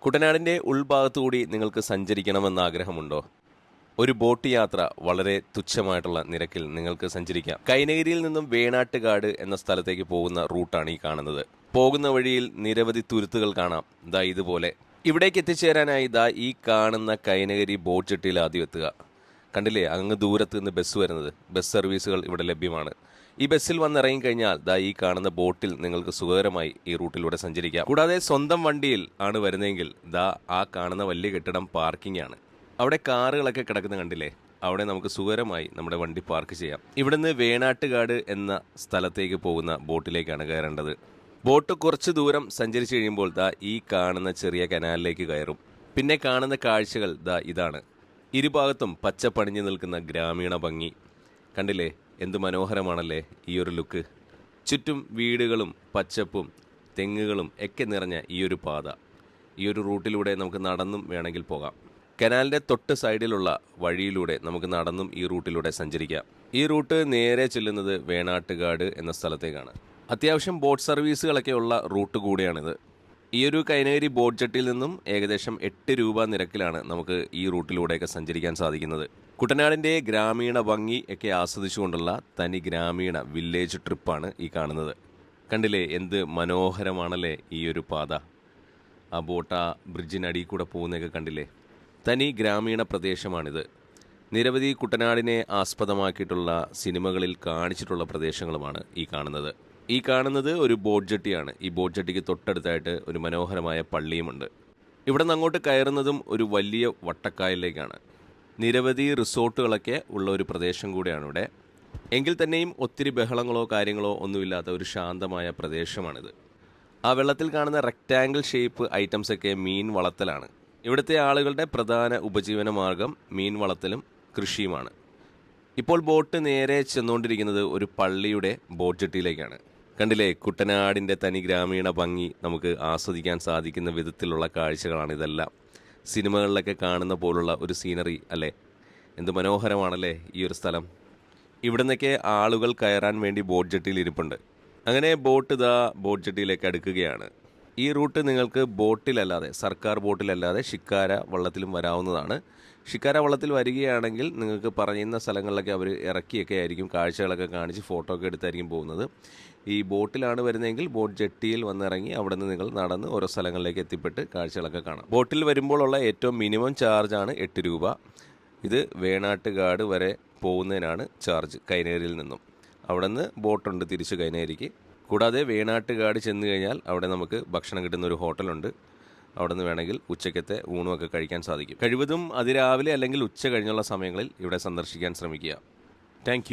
കുട്ടനാടിൻ്റെ ഉൾഭാഗത്തുകൂടി നിങ്ങൾക്ക് സഞ്ചരിക്കണമെന്ന ആഗ്രഹമുണ്ടോ? ഒരു ബോട്ട് യാത്ര വളരെ തുച്ഛമായിട്ടുള്ള നിരക്കിൽ നിങ്ങൾക്ക് സഞ്ചരിക്കാം. കൈനഗിരിയിൽ നിന്നും വേണാട്ടുകാട് എന്ന സ്ഥലത്തേക്ക് പോകുന്ന റൂട്ടാണ് ഈ കാണുന്നത്. പോകുന്ന വഴിയിൽ നിരവധി തുരുത്തുകൾ കാണാം. ദാ ഇതുപോലെ ഇവിടേക്ക് എത്തിച്ചേരാനായി ദാ ഈ കാണുന്ന കൈനഗിരി ബോട്ട് ജെട്ടിയിൽ ആദ്യം എത്തുക. കണ്ടില്ലേ, അങ്ങ് ദൂരത്ത് നിന്ന് ബസ് വരുന്നത്. ബസ് സർവീസുകൾ ഇവിടെ ലഭ്യമാണ്. ഈ ബസ്സിൽ വന്നിറങ്ങിക്കഴിഞ്ഞാൽ ദാ ഈ കാണുന്ന ബോട്ടിൽ നിങ്ങൾക്ക് സുഖകരമായി ഈ റൂട്ടിലൂടെ സഞ്ചരിക്കാം. കൂടാതെ സ്വന്തം വണ്ടിയിൽ ആണ് വരുന്നതെങ്കിൽ ദാ ആ കാണുന്ന വലിയ കെട്ടിടം പാർക്കിംഗ് ആണ്. അവിടെ കാറുകളൊക്കെ കിടക്കുന്ന കണ്ടില്ലേ, അവിടെ നമുക്ക് സുഖകരമായി നമ്മുടെ വണ്ടി പാർക്ക് ചെയ്യാം. ഇവിടുന്ന് വേണാട്ടുകാട് എന്ന സ്ഥലത്തേക്ക് പോകുന്ന ബോട്ടിലേക്കാണ് കയറേണ്ടത്. ബോട്ട് കുറച്ച് ദൂരം സഞ്ചരിച്ചു കഴിയുമ്പോൾ ദാ ഈ കാണുന്ന ചെറിയ കനാലിലേക്ക് കയറും. പിന്നെ കാണുന്ന കാഴ്ചകൾ ദാ ഇതാണ്. ഇരുഭാഗത്തും പച്ച പണിഞ്ഞു നിൽക്കുന്ന ഗ്രാമീണ ഭംഗി കണ്ടില്ലേ, എന്ത് മനോഹരമാണല്ലേ ഈ ഒരു ലുക്ക്. ചുറ്റും വീടുകളും പച്ചപ്പും തെങ്ങുകളും ഒക്കെ നിറഞ്ഞ ഈ ഒരു പാത. ഈ ഒരു റൂട്ടിലൂടെ നമുക്ക് നടന്നും വേണമെങ്കിൽ പോകാം. കനാലിൻ്റെ തൊട്ട് സൈഡിലുള്ള വഴിയിലൂടെ നമുക്ക് നടന്നും ഈ റൂട്ടിലൂടെ സഞ്ചരിക്കാം. ഈ റൂട്ട് നേരെ ചെല്ലുന്നത് വേണാട്ടുകാട് എന്ന സ്ഥലത്തേക്കാണ്. അത്യാവശ്യം ബോട്ട് സർവീസുകളൊക്കെ ഉള്ള റൂട്ട് കൂടിയാണിത്. ഈ ഒരു കൈനഗിരി ബോട്ട് ജെട്ടിയിൽ നിന്നും ഏകദേശം 8 രൂപ നിരക്കിലാണ് നമുക്ക് ഈ റൂട്ടിലൂടെയൊക്കെ സഞ്ചരിക്കാൻ സാധിക്കുന്നത്. കുട്ടനാടിൻ്റെ ഗ്രാമീണ ഭംഗി ഒക്കെ ആസ്വദിച്ചുകൊണ്ടുള്ള തനി ഗ്രാമീണ വില്ലേജ് ട്രിപ്പാണ് ഈ കാണുന്നത്. കണ്ടില്ലേ, എന്ത് മനോഹരമാണല്ലേ ഈ ഒരു പാത. ആ ബോട്ട് ആ ബ്രിഡ്ജിനടിയിൽ കൂടെ പോകുന്നതൊക്കെ കണ്ടില്ലേ. തനി ഗ്രാമീണ പ്രദേശമാണിത്. നിരവധി കുട്ടനാടിനെ ആസ്പദമാക്കിയിട്ടുള്ള സിനിമകളിൽ കാണിച്ചിട്ടുള്ള പ്രദേശങ്ങളുമാണ് ഈ കാണുന്നത്. ഈ കാണുന്നത് ഒരു ബോട്ട് ജെട്ടിയാണ്. ഈ ബോട്ട് ജെട്ടിക്ക് തൊട്ടടുത്തായിട്ട് ഒരു മനോഹരമായ പള്ളിയുമുണ്ട്. ഇവിടെ നിന്ന് അങ്ങോട്ട് കയറുന്നതും ഒരു വലിയ വട്ടക്കായലിലേക്കാണ്. നിരവധി റിസോർട്ടുകളൊക്കെ ഉള്ള ഒരു പ്രദേശം കൂടിയാണ് ഇവിടെ. എങ്കിൽ തന്നെയും ഒത്തിരി ബഹളങ്ങളോ കാര്യങ്ങളോ ഒന്നുമില്ലാത്ത ഒരു ശാന്തമായ പ്രദേശമാണിത്. ആ വെള്ളത്തിൽ കാണുന്ന റെക്റ്റാങ്കിൾ ഷേപ്പ് ഐറ്റംസൊക്കെ മീൻ വളർത്തലാണ്. ഇവിടുത്തെ ആളുകളുടെ പ്രധാന ഉപജീവന മാർഗം മീൻ വളർത്തലും കൃഷിയുമാണ്. ഇപ്പോൾ ബോട്ട് നേരെ ചെന്നുകൊണ്ടിരിക്കുന്നത് ഒരു പള്ളിയുടെ ബോട്ട് ജെട്ടിയിലേക്കാണ്. കണ്ടില്ലേ, കുട്ടനാടിൻ്റെ തനി ഗ്രാമീണ ഭംഗി നമുക്ക് ആസ്വദിക്കാൻ സാധിക്കുന്ന വിധത്തിലുള്ള കാഴ്ചകളാണ് ഇതെല്ലാം. സിനിമകളിലൊക്കെ കാണുന്ന പോലുള്ള ഒരു സീനറി അല്ലേ, എന്ത് മനോഹരമാണല്ലേ ഈ ഒരു സ്ഥലം. ഇവിടെ നിന്നൊക്കെ ആളുകൾ കയറാൻ വേണ്ടി ബോട്ട് ജെട്ടിയിൽ ഇരിപ്പുണ്ട്. അങ്ങനെ ബോട്ട് ഇതാ ബോട്ട് ജെട്ടിയിലേക്ക് അടുക്കുകയാണ്. ഈ റൂട്ട് നിങ്ങൾക്ക് ബോട്ടിലല്ലാതെ, സർക്കാർ ബോട്ടിലല്ലാതെ ഷിക്കാര വള്ളത്തിലും വരാവുന്നതാണ്. ഷിക്കാര വള്ളത്തിൽ വരികയാണെങ്കിൽ നിങ്ങൾക്ക് പറയുന്ന സ്ഥലങ്ങളിലൊക്കെ അവർ ഇറക്കിയൊക്കെ ആയിരിക്കും കാഴ്ചകളൊക്കെ കാണിച്ച് ഫോട്ടോ ഒക്കെ എടുത്തായിരിക്കും പോകുന്നത്. ഈ ബോട്ടിലാണ് വരുന്നതെങ്കിൽ ബോട്ട് ജെട്ടിയിൽ വന്നിറങ്ങി അവിടെ നിന്ന് നിങ്ങൾ നടന്ന് ഓരോ സ്ഥലങ്ങളിലേക്ക് എത്തിപ്പെട്ട് കാഴ്ചകളൊക്കെ കാണാം. ബോട്ടിൽ വരുമ്പോഴുള്ള ഏറ്റവും മിനിമം ചാർജാണ് 8 രൂപ. ഇത് വേണാട്ടുകാട് വരെ പോകുന്നതിനാണ് ചാർജ് കൈനഗിരിയിൽ നിന്നും. അവിടെ നിന്ന് ബോട്ടുണ്ട് തിരിച്ച് കൈനഗിരിക്ക്. കൂടാതെ വേണാട്ടുകാട് ചെന്ന് കഴിഞ്ഞാൽ അവിടെ നമുക്ക് ഭക്ഷണം കിട്ടുന്ന ഒരു ഹോട്ടലുണ്ട്. അവിടെ നിന്ന് വേണമെങ്കിൽ ഉച്ചക്കത്തെ ഊണുമൊക്കെ കഴിക്കാൻ സാധിക്കും. കഴിവതും അതിരാവിലെ അല്ലെങ്കിൽ ഉച്ച കഴിഞ്ഞുള്ള സമയങ്ങളിൽ ഇവിടെ സന്ദർശിക്കാൻ ശ്രമിക്കുക. താങ്ക്